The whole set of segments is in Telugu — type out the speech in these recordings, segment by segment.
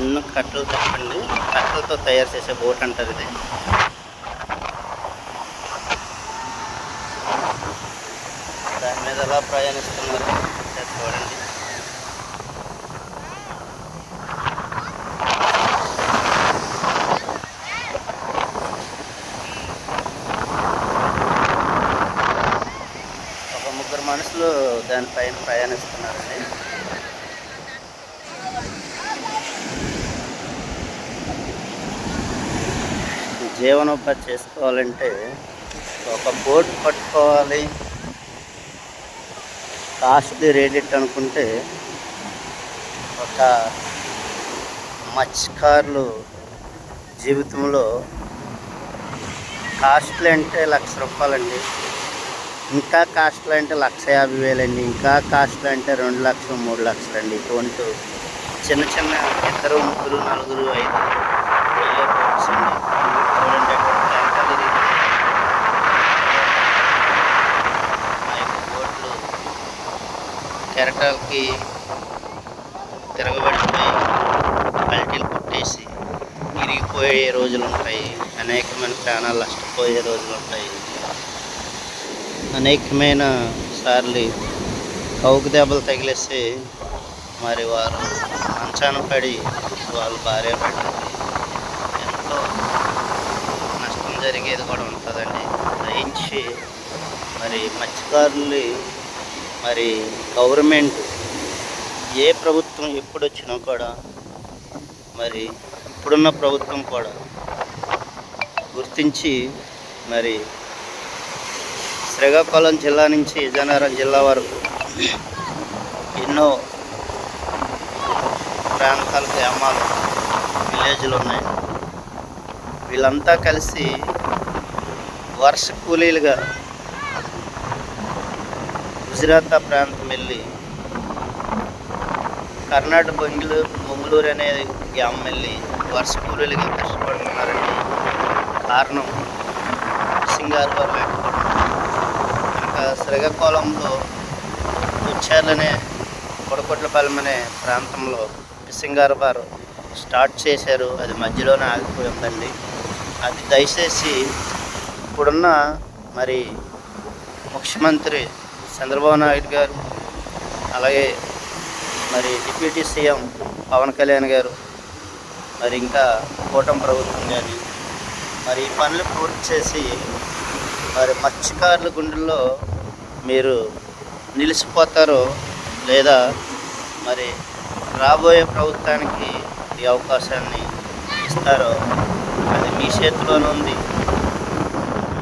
చిన్న కట్టలు తప్పండి, కట్టలతో తయారు చేసే బోట్ అంటారు ఇది. దాని మీద ఎలా ప్రయాణిస్తున్నారు చూడండి. ఒక ముగ్గురు మనుషులు దానిపైన ప్రయాణిస్తున్నారండి. జీవనోపాధి చేసుకోవాలంటే ఒక బోట్ పట్టుకోవాలి, కాస్ట్లీ రేట్ అనుకుంటే ఒక మత్స్యకారులు జీవితంలో కాస్ట్లీ అంటే ₹1,00,000 ఇంకా కాస్ట్లీ అంటే ₹1,50,000 ఇంకా కాస్ట్లీ అంటే 2,00,000 3,00,000 ఇటువంటి చిన్న చిన్న 2 3 4 5 వెళ్ళే బోట్స్ అండి. చూడండి ఆ యొక్క బోట్లు కెరటాలకి తిరగబడిపోయి పల్టీలు కొట్టేసి ఇరిగిపోయే రోజులు ఉంటాయి. అనేకమైన ప్రాణాలు నష్టపోయే రోజులు ఉంటాయి. అనేకమైన సార్లు కౌకు దెబ్బలు తగిలేసి మరి వారు మంచాన పడి వాళ్ళ భార్య పడింది ఎంతో నష్టం జరిగేది కూడా ఉంటుందండి. దయించి మరి మత్స్యకారులు మరి గవర్నమెంట్ ఏ ప్రభుత్వం ఎప్పుడు వచ్చినా కూడా మరి ఇప్పుడున్న ప్రభుత్వం కూడా గుర్తించి మరి శ్రీకాకుళం జిల్లా నుంచి విజయనగరం జిల్లా వరకు ఎన్నో ప్రాంతాలు, గ్రామాలు, విలేజ్లు ఉన్నాయి. వీళ్ళంతా కలిసి వర్ష కూలీలుగా గుజరాత్ ప్రాంతం వెళ్ళి కర్ణాటక బొంగుళూరు అనే గ్రామం వెళ్ళి వర్ష కూలీలుగా కష్టపడుతున్నారండి. కారణం సింగారు వారు లేకపోవడం. ఇంకా శ్రీకాకుళంలో ఉచ్చార్లనే కొడకొట్లపాలెం అనే ప్రాంతంలో సింగారు వారు స్టార్ట్ చేశారు. అది మధ్యలోనే ఆగిపోయి ఉందండి. అది దయచేసి ఇప్పుడున్న మరి ముఖ్యమంత్రి చంద్రబాబు నాయుడు గారు, అలాగే మరి డిప్యూటీ సీఎం పవన్ కళ్యాణ్ గారు, మరి ఇంకా కూటమి ప్రభుత్వం కానీ మరి ఈ పనులు పూర్తి చేసి మరి మత్స్యకారుల గుండెల్లో మీరు నిలిచిపోతారో లేదా మరి రాబోయే ప్రభుత్వానికి ఈ అవకాశాన్ని ఇస్తారో అది మీ చేతిలోనే ఉంది,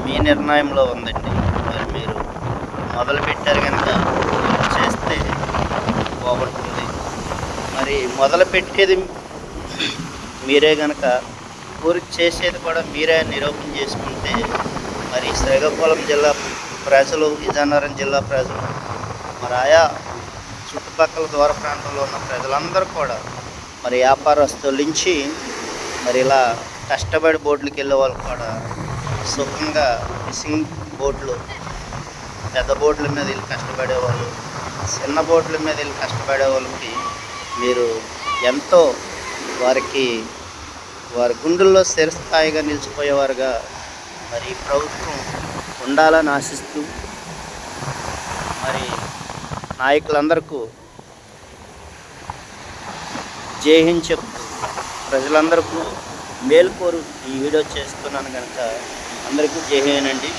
మీ నిర్ణయంలో ఉందండి. మరి మీరు మొదలుపెట్టారు కనుక చేస్తే బాగుంటుంది. మరి మొదలుపెట్టేది మీరే కనుక పూర్తి చేసేది కూడా మీరే నిరూపణ చేసుకుంటే మరి శ్రీకాకుళం జిల్లా ప్రజలు, విజయనగరం జిల్లా ప్రజలు, మరి ఆయా చుట్టుపక్కల దూర ప్రాంతంలో ఉన్న ప్రజలందరూ కూడా మరి వ్యాపారస్తుల నుంచి మరి ఇలా కష్టపడి బోట్లకి వెళ్ళే వాళ్ళు కూడా సుఖంగా ఫిషింగ్ బోట్లు, పెద్ద బోట్ల మీద వెళ్ళి కష్టపడేవాళ్ళు, చిన్న బోట్ల మీద వెళ్ళి కష్టపడే వాళ్ళకి మీరు ఎంతో వారి గుండెల్లో స్థిరస్థాయిగా నిలిచిపోయేవారుగా మరి ప్రభుత్వం ఉండాలని ఆశిస్తూ మరి నాయకులందరికీ జై హింద్ చెప్తూ ప్రజలందరికీ మేలుకోరు ఈ వీడియో చేస్తున్నాను కనుక అందరికీ జై హింద్ అండి.